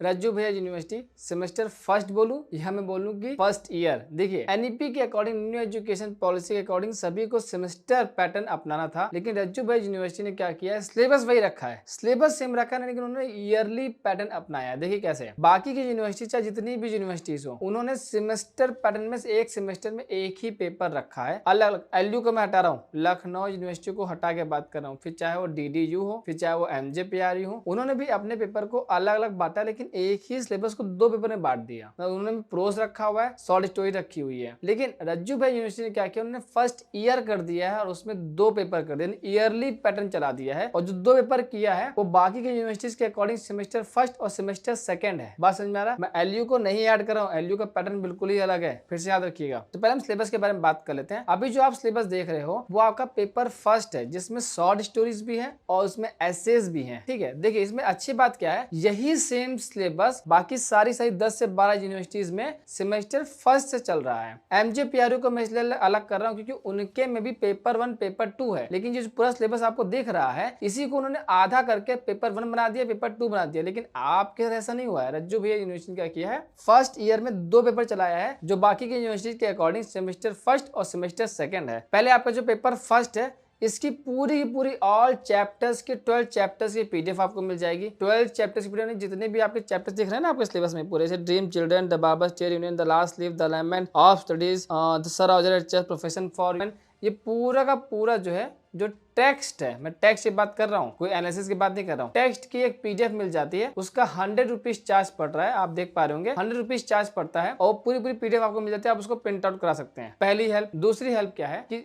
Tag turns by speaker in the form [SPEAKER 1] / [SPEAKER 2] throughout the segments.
[SPEAKER 1] रज्जू भैया university semester first बोलूं या मैं बोलूं कि फर्स्ट ईयर। देखिए एनईपी के अकॉर्डिंग, न्यू एजुकेशन पॉलिसी के अकॉर्डिंग सभी को सेमेस्टर पैटर्न अपनाना था, लेकिन रज्जू भैया यूनिवर्सिटी ने क्या किया है, सिलेबस वही रखा है, सिलेबस सेम रखा है, लेकिन उन्होंने ईयरली पैटर्न अपनाया। देखिए कैसे, बाकी की यूनिवर्सिटी चाहे जितनी भी यूनिवर्सिटीज हो, उन्होंने सेमेस्टर पैटर्न में से एक सेमेस्टर में एक ही पेपर रखा है अलग अलग। एलयू को मैं हटा रहा हूँ, लखनऊ यूनिवर्सिटी को हटा के बात कर रहा हूँ, फिर चाहे वो डीडीयू हो, फिर चाहे वो एमजेपीआरयू हो, उन्होंने भी अपने पेपर को अलग अलग बांटा, लेकिन एक ही सिलेबस को दो पेपर में बांट दिया। उन्होंने प्रोस रखा हुआ है, शॉर्ट स्टोरी रखी हुई है। लेकिन रज्जू भाई यूनिवर्सिटी ने क्या किया, उन्होंने फर्स्ट ईयर कर दिया है और उसमें दो पेपर कर दिया, ईयरली पैटर्न चला दिया है। और जो दो पेपर किया है वो बाकी के यूनिवर्सिटीज के अकॉर्डिंग सेमेस्टर फर्स्ट और सेमेस्टर सेकंड है। बात समझ में आ रहा है? मैं एलयू को नहीं ऐड कर रहा हूँ, एलयू का पैटर्न बिल्कुल ही अलग है, फिर से याद रखिएगा। तो पहले हम सिलेबस के बारे में बात कर लेते हैं। अभी जो आप सिलेबस देख रहे हो वो आपका पेपर फर्स्ट है, जिसमें शॉर्ट स्टोरीज भी है और उसमें एसेज भी है। ठीक है, देखिए इसमें अच्छी बात क्या है, यही सेम सिलेबस बाकी सारी 10 से 12 यूनिवर्सिटीज में सेमेस्टर फर्स्ट से चल रहा है। एमजेपीआरयू को मैं इसलिए अलग कर रहा हूं क्योंकि उनके में भी पेपर 1 पेपर 2 है, लेकिन जो पूरा सिलेबस आपको दिख रहा है इसी को उन्होंने आधा करके पेपर 1 बना दिया, पेपर 2 बना दिया। लेकिन आपके साथ ऐसा नहीं हुआ है। रज्जू भैया यूनिवर्सिटी ने क्या किया है, फर्स्ट ईयर में दो पेपर चलाया है, जो बाकी के यूनिवर्सिटी के अकॉर्डिंग सेमेस्टर फर्स्ट और सेमेस्टर सेकंड है। पहले आपका जो पेपर फर्स्ट है, इसकी पूरी पूरी ऑल चैप्टर्स के 12 चैप्टर्स की पीडीएफ आपको मिल जाएगी। 12 चैप्टर्स की पीडीएफ, जितने भी आपके चैप्टर्स दिख रहे हैं ना आपके सिलेबस में पूरे, जैसे dream children, the barbers trade union, the last leave, the lament of studies, the sir Roger H profession for women, ये पूरा का पूरा जो है, जो टेक्स्ट है, मैं टेक्स्ट की बात कर रहा हूँ, कोई एनालिसिस की बात नहीं कर रहा हूँ। टेक्स्ट की एक पीडीएफ मिल जाती है, उसका 100 रुपीज चार्ज पड़ रहा है, आप देख पा रहे होंगे 100 रुपीज चार्ज पड़ता है और पूरी पूरी पीडीएफ आपको मिल जाती है, आप उसको प्रिंट आउट करा सकते हैं। पहली हेल्प। दूसरी हेल्प क्या है कि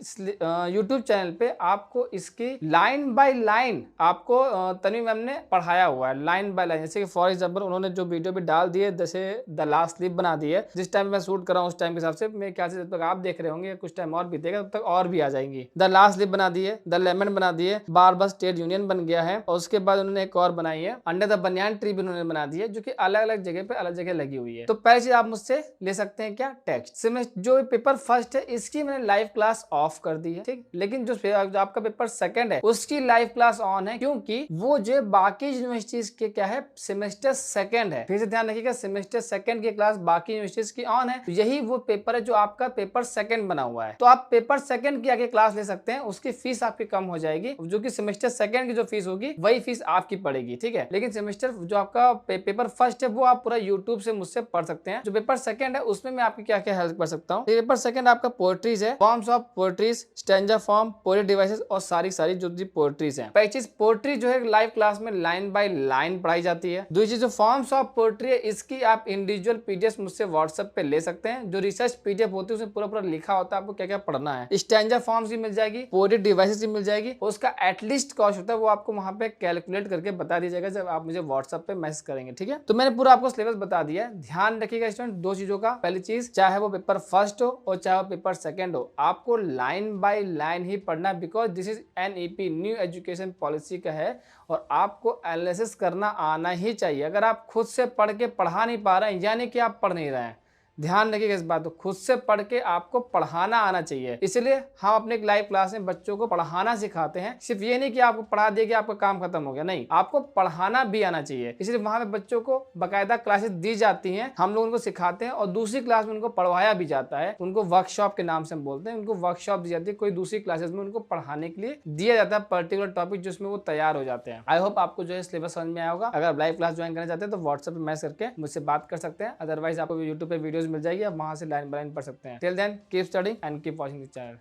[SPEAKER 1] यूट्यूब चैनल पे आपको इसकी लाइन बाय लाइन आपको तन्वी मैम ने पढ़ाया हुआ है, लाइन बाय लाइन। जैसे कि फॉर एग्जाम्पल उन्होंने जो वीडियो भी डाल दी है, जैसे द लास्ट स्लीप बना दी है, जिस टाइम मैं शूट कर रहा हूँ उस टाइम के हिसाब से, मैं क्या जब तक आप देख रहे होंगे कुछ टाइम और बीतेगा, तब तक और भी आ जाएंगी। द लास्ट स्लीप बना दी है, द लेमन बना दी है, बारबस ट्रेड यूनियन बन गया है, और उसके बाद उन्होंने एक और बनाई है, अंडर द बनियान ट्री भी उन्होंने बना दी है, जो कि अलग अलग जगह पे अलग जगह लगी हुई है। तो पहली चीज आप मुझसे ले सकते हैं क्या, टेक्स्ट। जो पेपर फर्स्ट है इसकी मैंने लाइव क्लास ऑफ कर दी है, ठीक। लेकिन जो आपका पेपर सेकंड है उसकी लाइव क्लास ऑन है, क्योंकि वो जो बाकी यूनिवर्सिटीज के क्या है, सेमेस्टर सेकंड है। फिर से ध्यान रखिएगा, सेमेस्टर सेकंड की क्लास बाकी यूनिवर्सिटीज की ऑन है, तो यही वो पेपर है जो आपका पेपर सेकंड बना हुआ है। तो आप पेपर सेकंड की आगे क्लास ले सकते हैं, उसकी फीस आपकी कम हो जाएगी, जो कि सेमेस्टर सेकंड की जो फीस होगी वही फीस आपकी पड़ेगी, ठीक है। लेकिन सेमेस्टर जो आपका पेपर फर्स्ट है वो आप पूरा यूट्यूब से मुझसे पढ़ सकते हैं। जो पेपर सेकंड है उसमें मैं आपकी क्या क्या हेल्प कर सकता हूँ। पेपर सेकंड आपका पोएट्रीज है, forms of poetries, stanza form, poetry devices और सारी जो पोएट्रीज है। पहली चीज पोएट्री जो है लाइव क्लास में लाइन बाय लाइन पढ़ाई जाती है। दूसरी चीज जो फॉर्म्स ऑफ पोएट्री है, इसकी आप इंडिविजुअल पीडीएफ मुझसे व्हाट्सएप पे ले सकते हैं। जो रिसर्च पीडीएफ होती है उसमें पूरा पूरा लिखा होता है आपको क्या क्या पढ़ना है। स्टैंजा फॉर्म्स भी मिल जाएगी, पोएट्री डिवाइसेस भी मिल जाएगी, उसका एटलीस्ट कॉस्ट होता है वो आपको वहां पे कैलकुलेट करके बता दिया जाएगा जब आप मुझे व्हाट्सएप पे मैसेज करेंगे, ठीक है। तो मैंने पूरा आपको सिलेबस बता दिया है। ध्यान रखिएगा स्टूडेंट दो चीजों का। पहली चीज, चाहे वो पेपर फर्स्ट हो और चाहे वो पेपर सेकंड हो, आपको लाइन बाय लाइन ही पढ़ना, because this is NEP, new education policy का है, और आपको एनालिसिस करना आना ही चाहिए। अगर आप खुद से पढ़ के पढ़ा नहीं पा रहे हैं, यानी कि आप पढ़ नहीं रहे हैं। ध्यान रखिएगा इस बात को, खुद से पढ़ के आपको पढ़ाना आना चाहिए। इसलिए हम अपने एक लाइव क्लास में बच्चों को पढ़ाना सिखाते हैं। सिर्फ ये नहीं कि आपको पढ़ा दिए कि आपका काम खत्म हो गया, नहीं, आपको पढ़ाना भी आना चाहिए। इसलिए वहां पे बच्चों को बाकायदा क्लासेस दी जाती हैं, हम लोग उनको सिखाते हैं, और दूसरी क्लास में उनको पढ़वाया भी जाता है। उनको वर्कशॉप के नाम से हम बोलते हैं, उनको वर्कशॉप दी जाती है, कोई दूसरी क्लासेस में उनको पढ़ाने के लिए दिया जाता है पर्टिकुलर टॉपिक, जिसमें वो तैयार हो जाते हैं। आई होप आपको जो है सिलेबस समझ में आया होगा। अगर लाइव क्लास ज्वाइन करना चाहते हैं तो व्हाट्सएप पे मैसेज करके मुझसे बात कर सकते हैं। अदरवाइज आपको यूट्यूब पे वीडियोस मिल जाएगी, आप वहां से लाइन बाय लाइन पढ़ सकते हैं। Till then keep studying and keep watching this channel.